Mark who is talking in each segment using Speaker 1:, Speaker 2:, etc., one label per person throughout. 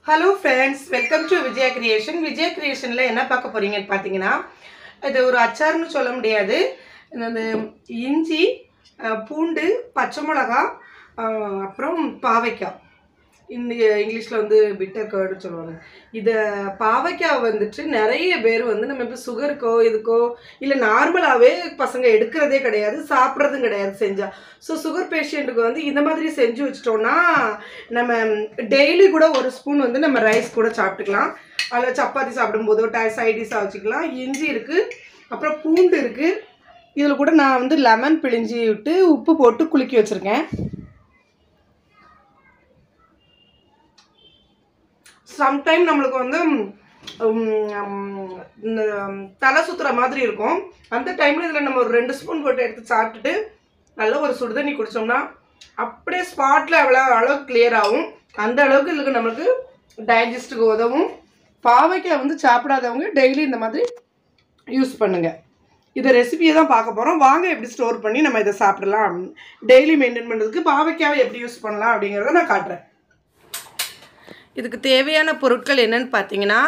Speaker 1: Hello friends, welcome to Vijaya Creation. Vijaya Creation la enna paaka poringa pathina idu oru acharnu solla mudiyadhu இந்த இஞ்சி பூண்டு பச்சை மிளகாய் அப்புறம் பாவைக்காய் இந்த இங்கிலீஷ்ல வந்து பிட்டர் கர்ட்னு சொல்லுவாங்க. இத பாவைக்காய் வந்துட்டு நிறைய பேர் வந்து நம்ம இப்ப சுகருக்கோ இதுக்கோ இல்ல நார்மலாவே பசங்க எடுக்கிறதே கிடையாது, சாப்பிட்றதும் கிடையாது செஞ்சா. ஸோ சுகர் பேஷண்ட்டுக்கு வந்து இந்த மாதிரி செஞ்சு வச்சிட்டோம்னா நம்ம டெய்லி கூட ஒரு ஸ்பூன் வந்து நம்ம ரைஸ் கூட சாப்பிட்டுக்கலாம். அதில் சப்பாத்தி சாப்பிடும்போதோ சைட் டிஷ்ஷாக வச்சுக்கலாம். இஞ்சி இருக்குது, அப்புறம் பூண்டு இருக்குது. இதில் கூட நான் வந்து லெமன் பிழிஞ்சி விட்டு உப்பு போட்டு குலுக்கி வச்சுருக்கேன். சம்டைம் நம்மளுக்கு வந்து தலை சுற்றுற மாதிரி இருக்கும். அந்த டைமில் இதில் நம்ம ஒரு 2 ஸ்பூன் போட்டு எடுத்து சாப்பிட்டுட்டு நல்ல ஒரு சுடுதண்ணி குடித்தோம்னா அப்படியே ஸ்பாட்டில் அளவுக்கு கிளியர் ஆகும். அந்த அளவுக்கு இதுக்கு நம்மளுக்கு டைஜஸ்ட்டுக்கு உதவும். பாவைக்காய் வந்து சாப்பிடாதவங்க டெய்லி இந்த மாதிரி யூஸ் பண்ணுங்கள். இதை ரெசிபியை தான் பார்க்க போகிறோம். வாங்க எப்படி ஸ்டோர் பண்ணி நம்ம இதை சாப்பிடலாம், டெய்லி மெயின்டைன் பண்ணுறதுக்கு பாவைக்காவை எப்படி யூஸ் பண்ணலாம் அப்படிங்கிறத நான் காட்டுறேன். இதுக்கு தேவையான பொருட்கள் என்னென்னு பார்த்தீங்கன்னா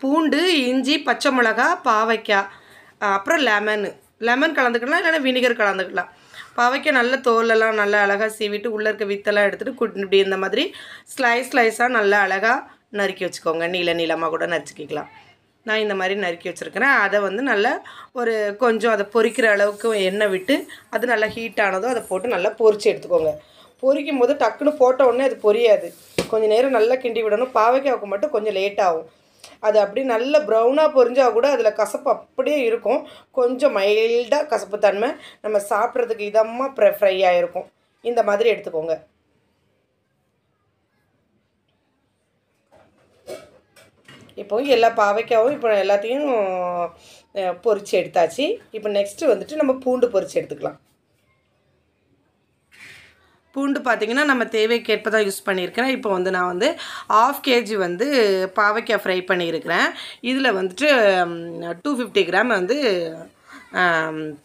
Speaker 1: பூண்டு, இஞ்சி, பச்சை மிளகாய், பாவைக்காய், அப்புறம் லெமன் கலந்துக்கலாம், இல்லைன்னா வினிகர் கலந்துக்கலாம். பாவைக்காய் நல்ல தோலெல்லாம் நல்லா அழகாக சீவிட்டு உள்ளே இருக்க வித்தெல்லாம் எடுத்துகிட்டு இப்படி இந்த மாதிரி ஸ்லைஸாக நல்லா அழகாக நறுக்கி வச்சுக்கோங்க. நீளமாக கூட நறுக்கிக்கலாம். நான் இந்த மாதிரி நறுக்கி வச்சுருக்கிறேன். அதை வந்து நல்லா ஒரு கொஞ்சம் அதை பொரிக்கிற அளவுக்கு எண்ணெய் விட்டு அது நல்லா ஹீட் ஆனதும் அதை போட்டு நல்லா பொரித்து எடுத்துக்கோங்க. பொரிக்கும் போது டக்குன்னு போட்ட உடனே அது பொரியாது, கொஞ்சம் நேரம் நல்லா கிண்டி விடணும். பாவைக்காய்க்கு மட்டும் கொஞ்சம் லேட் ஆகும். அது அப்படி நல்ல ப்ரௌனாக பொரிஞ்சால் கூட அதில் கசப்பு அப்படியே இருக்கும். கொஞ்சம் மைல்டாக கசப்பு தன்மை, நம்ம சாப்பிட்றதுக்கு இதமாக ஃப்ரை ஆகிருக்கும். இந்த மாதிரி எடுத்துக்கோங்க. இப்போ எல்லா பாவைக்காவும் இப்போ எல்லாத்தையும் பொரித்து எடுத்தாச்சு. இப்போ நெக்ஸ்ட்டு வந்துட்டு நம்ம பூண்டு பொரித்து எடுத்துக்கலாம். பூண்டு பார்த்திங்கன்னா நம்ம தேவைக்கேற்ப தான் யூஸ் பண்ணியிருக்கிறேன். இப்போ வந்து நான் வந்து 1/2 kg வந்து பாவைக்காய் ஃப்ரை பண்ணியிருக்கிறேன். இதில் வந்துட்டு 250 கிராம் வந்து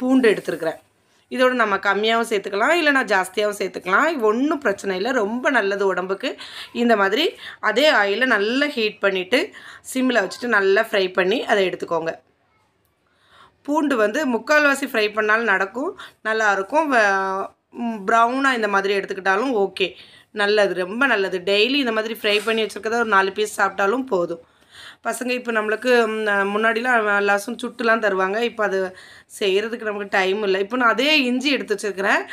Speaker 1: பூண்டு எடுத்துருக்கிறேன். இதோடு நம்ம கம்மியாகவும் சேர்த்துக்கலாம், இல்லைனா ஜாஸ்தியாகவும் சேர்த்துக்கலாம். ஒன்றும் பிரச்சனை இல்லை, ரொம்ப நல்லது உடம்புக்கு. இந்த மாதிரி அதே ஆயிலில் நல்லா ஹீட் பண்ணிவிட்டு சிம்மில் வச்சுட்டு நல்லா ஃப்ரை பண்ணி அதை எடுத்துக்கோங்க. பூண்டு வந்து 3/4 ஃப்ரை பண்ணாலும் நடக்கும், நல்லாயிருக்கும். ப்ரௌனாக இந்த மாதிரி எடுத்துக்கிட்டாலும் ஓகே, நல்லது, ரொம்ப நல்லது. டெய்லி இந்த மாதிரி ஃப்ரை பண்ணி வச்சுருக்கத ஒரு 4 பீஸ் சாப்பிட்டாலும் போதும். பசங்க இப்போ நம்மளுக்கு முன்னாடிலாம் லசம் சுட்டுலாம் தருவாங்க, இப்போ அது செய்கிறதுக்கு நமக்கு டைம் இல்லை. இப்போ நான் அதே இஞ்சி எடுத்து வச்சுருக்கிறேன்.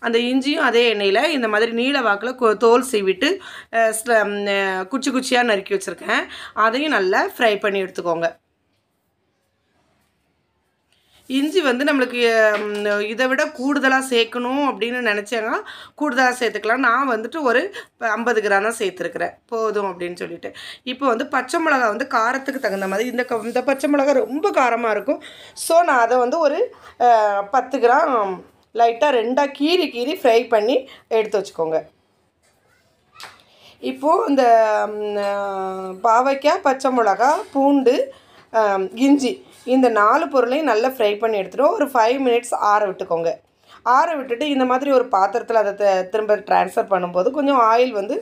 Speaker 1: அந்த இஞ்சியும் அதே எண்ணெயில் இந்த மாதிரி நீல வாக்கில் தோல் சீவிட்டு குச்சியாக நறுக்கி வச்சுருக்கேன். அதையும் நல்லா ஃப்ரை பண்ணி எடுத்துக்கோங்க. இஞ்சி வந்து நம்மளுக்கு இதை விட கூடுதலாக சேர்க்கணும் அப்படின்னு நினச்சாங்க கூடுதலாக சேர்த்துக்கலாம். நான் வந்துட்டு ஒரு 50 கிராம் தான் சேர்த்துருக்குறேன், போதும் அப்படின்னு சொல்லிட்டு. இப்போ வந்து பச்சை மிளகா வந்து காரத்துக்கு தகுந்த மாதிரி, இந்த பச்சை மிளகா ரொம்ப காரமாக இருக்கும். ஸோ நான் அதை வந்து ஒரு 10 கிராம் லைட்டாக 2ஆக கீறி ஃப்ரை பண்ணி எடுத்து வச்சுக்கோங்க. இப்போது இந்த பாவைக்காய், பச்சை மிளகா, பூண்டு, இஞ்சி இந்த 4 பொருளையும் நல்லா ஃப்ரை பண்ணி எடுத்துகிட்டு ஒரு 5 மினிட்ஸ் ஆற விட்டுக்கோங்க. ஆற விட்டுட்டு இந்த மாதிரி ஒரு பாத்திரத்தில் அதை திரும்ப ட்ரான்ஸ்ஃபர் பண்ணும்போது கொஞ்சம் ஆயில் வந்து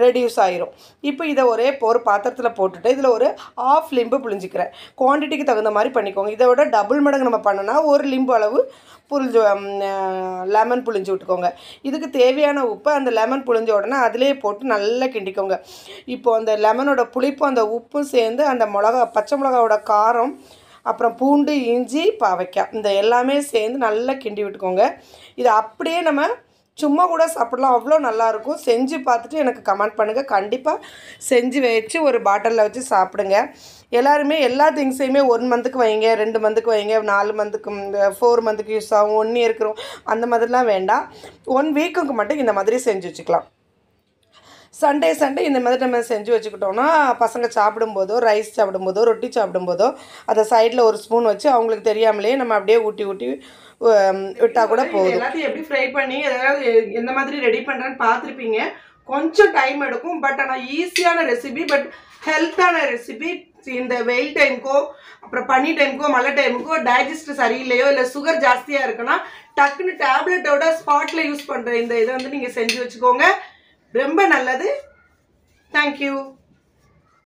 Speaker 1: ரெடியூஸ் ஆகிரும். இப்போ இதை ஒரு பாத்திரத்தில் போட்டுட்டு இதில் ஒரு 1/2 லிம்பு புழிஞ்சிக்கிறேன். குவான்டிட்டிக்கு தகுந்த மாதிரி பண்ணிக்கோங்க. இதை விட டபுள் மடங்கு நம்ம பண்ணோன்னா 1 லிம்பு அளவு லெமன் புழிஞ்சு விட்டுக்கோங்க. இதுக்கு தேவையான உப்பு அந்த லெமன் புழிஞ்ச உடனே அதிலே போட்டு நல்லா கிண்டிக்கோங்க. இப்போது அந்த லெமனோட புளிப்பும் அந்த உப்பும் சேர்ந்து அந்த பச்சை மிளகாவோட காரம், அப்புறம் பூண்டு, இஞ்சி, பாவைக்காய் இந்த எல்லாமே சேர்ந்து நல்லா கிண்டி விட்டுக்கோங்க. இதை அப்படியே நம்ம சும்மா கூட சாப்பிடலாம், அவ்வளோ நல்லாயிருக்கும். செஞ்சு பார்த்துட்டு எனக்கு கமெண்ட் பண்ணுங்கள். கண்டிப்பாக செஞ்சு வச்சு ஒரு பாட்டிலில் வச்சு சாப்பிடுங்க. எல்லாருமே எல்லா திங்ஸையுமே 1 மந்த்துக்கு வைங்க, 2 மந்த்துக்கு வைங்க, 4 மந்த்துக்கு 4 மந்த்துக்கு யூஸ் ஆகும், 1 இயர்க்கு அந்த மாதிரிலாம் வேண்டாம். 1 வீக்குக்கு மட்டும் இந்த மாதிரி செஞ்சு வச்சுக்கலாம். சண்டே இந்த மாதிரி நம்ம செஞ்சு வச்சுக்கிட்டோம்னா பசங்க சாப்பிடும்போதோ, ரைஸ் சாப்பிடும்போதோ, ரொட்டி சாப்பிடும்போதோ அதை சைடில் ஒரு ஸ்பூன் வச்சு அவங்களுக்கு தெரியாமலே நம்ம அப்படியே ஊட்டி விட்டால் கூட போதும். எல்லாத்தையும் எப்படி ஃப்ரை பண்ணி ஏதாவது எந்த மாதிரி ரெடி பண்ணுறேன்னு பார்த்துருப்பீங்க. கொஞ்சம் டைம் எடுக்கும், பட் ஆனால் ஈஸியான ரெசிபி, பட் ஹெல்த்தான ரெசிபி. இந்த வெயில் டைமுக்கோ, அப்புறம் பனி டைமுக்கோ, மழை டைமுக்கோ டைஜஸ்ட் சரியில்லையோ இல்லை சுகர் ஜாஸ்தியாக இருக்குன்னா டக்குன்னு டேப்லெட்டோட ஸ்பாட்டில் யூஸ் பண்ணுற இந்த இதை வந்து நீங்கள் செஞ்சு வச்சுக்கோங்க. ரொம்ப நல்லது. தேங்க்யூ.